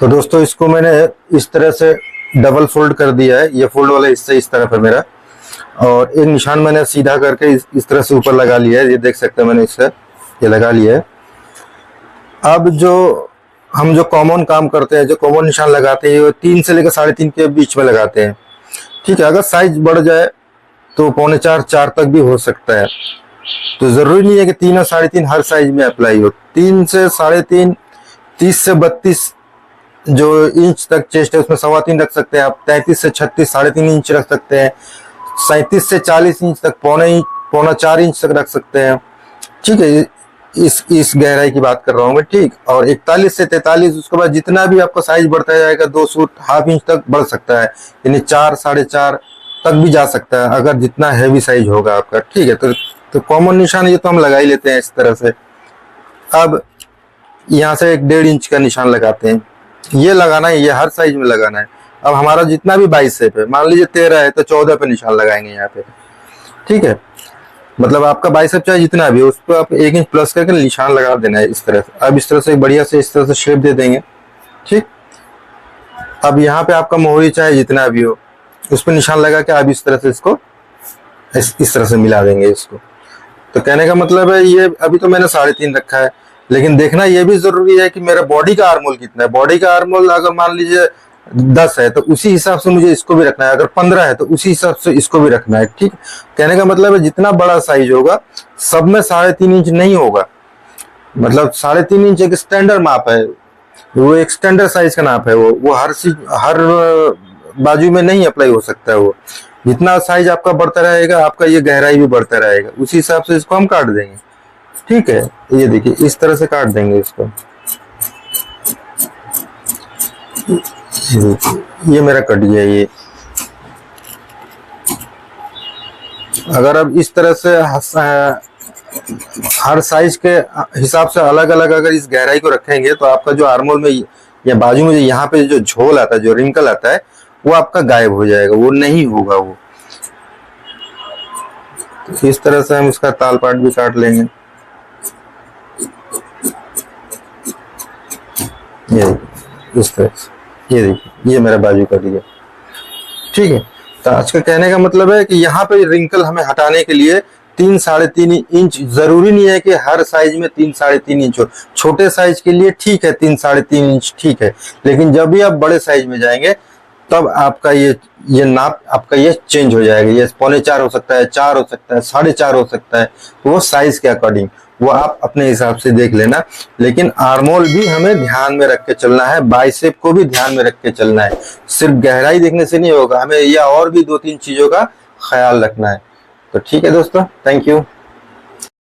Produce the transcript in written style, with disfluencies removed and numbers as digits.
तो दोस्तों इसको मैंने इस तरह से डबल फोल्ड कर दिया है। ये फोल्ड वाला हिस्सा इस तरफ है मेरा, और एक निशान मैंने सीधा करके इस तरह से ऊपर लगा लिया है। ये देख सकते हैं मैंने इससे ये लगा लिया है। अब हम जो कॉमन काम करते हैं, जो कॉमन निशान लगाते हैं, वो 3 से लेकर 3.5 के बीच में लगाते हैं। ठीक है, अगर साइज बढ़ जाए तो 3.25 4 तक भी हो सकता है। तो जरूरी नहीं है कि 3 और 3.5 हर साइज में अप्लाई हो। 3 से 3.5, 30 से 32 जो इंच तक चेस्ट है उसमें 3.25 रख सकते हैं आप। 33 से 36 3.5 इंच रख सकते हैं। 37 से 40 इंच तक पौना 4 इंच तक रख सकते हैं। ठीक है, इस गहराई की बात कर रहा हूं मैं। ठीक, और 41 से 43 उसके बाद जितना भी आपका साइज बढ़ता जाएगा 2 फुट ½ इंच तक बढ़ सकता है, यानी 4 4.5 तक भी जा सकता है अगर जितना हैवी साइज होगा आपका। ठीक है, तो कॉमन निशान ये तो हम लगा ही लेते हैं इस तरह से। अब यहाँ से 1.5 इंच का निशान लगाते हैं। ये लगाना है, ये हर साइज में लगाना है। अब हमारा जितना भी बाइसेप है, मान लीजिए 13 है तो 14 पे निशान लगाएंगे यहाँ पे। ठीक है, मतलब आपका बाइसेप चाहे जितना भी हो उस पर आप 1 इंच प्लस करके निशान लगा देना है इस तरह से। अब इस तरह से बढ़िया से इस तरह से शेप दे देंगे। ठीक, अब यहाँ पे आपका मोहरी चाहे जितना भी हो उस पर निशान लगा के अब इस तरह से इसको इस तरह से मिला देंगे इसको। तो कहने का मतलब है, ये अभी तो मैंने 3.5 रखा है, लेकिन देखना ये भी जरूरी है कि मेरा बॉडी का आर्मोल कितना है। बॉडी का आर्मोल अगर मान लीजिए 10 है तो उसी हिसाब से मुझे इसको भी रखना है। अगर 15 है तो उसी हिसाब से इसको भी रखना है। ठीक, कहने का मतलब है जितना बड़ा साइज होगा सब में 3.5 इंच नहीं होगा। मतलब 3.5 इंच एक स्टैंडर्ड माप है, वो एक स्टैंडर्ड साइज का नाप है। वो हर बाजू में नहीं अप्लाई हो सकता है। वो जितना साइज आपका बढ़ता रहेगा आपका ये गहराई भी बढ़ता रहेगा, उसी हिसाब से इसको हम काट देंगे। ठीक है, ये देखिए इस तरह से काट देंगे इसको। ये मेरा कट गया। ये अगर अब इस तरह से हर साइज के हिसाब से अलग अलग अगर इस गहराई को रखेंगे तो आपका जो आर्मोल में या बाजू में यहाँ पे जो झोल आता है, जो रिंकल आता है, वो आपका गायब हो जाएगा, वो नहीं होगा वो। तो इस तरह से हम इसका ताल पाट भी काट लेंगे। ये इस तरह से, ये देखिए ये मेरा बाजू का दिया। ठीक है, तो आज का कहने का मतलब है कि यहाँ पे रिंकल हमें हटाने के लिए 3 3.5 इंच, जरूरी नहीं है कि हर साइज में 3 3.5 इंच हो। छोटे साइज के लिए ठीक है 3 3.5 इंच ठीक है, लेकिन जब भी आप बड़े साइज में जाएंगे तब आपका ये नाप आपका ये चेंज हो जाएगा। ये 3.25 हो सकता है, 4 हो सकता है, 4.5 हो सकता है। तो वो साइज के अकॉर्डिंग वो आप अपने हिसाब से देख लेना। लेकिन आर्मोल भी हमें ध्यान में रख के चलना है, बाइसेप को भी ध्यान में रख के चलना है। सिर्फ गहराई देखने से नहीं होगा, हमें या और भी 2-3 चीजों का ख्याल रखना है। तो ठीक है दोस्तों, थैंक यू।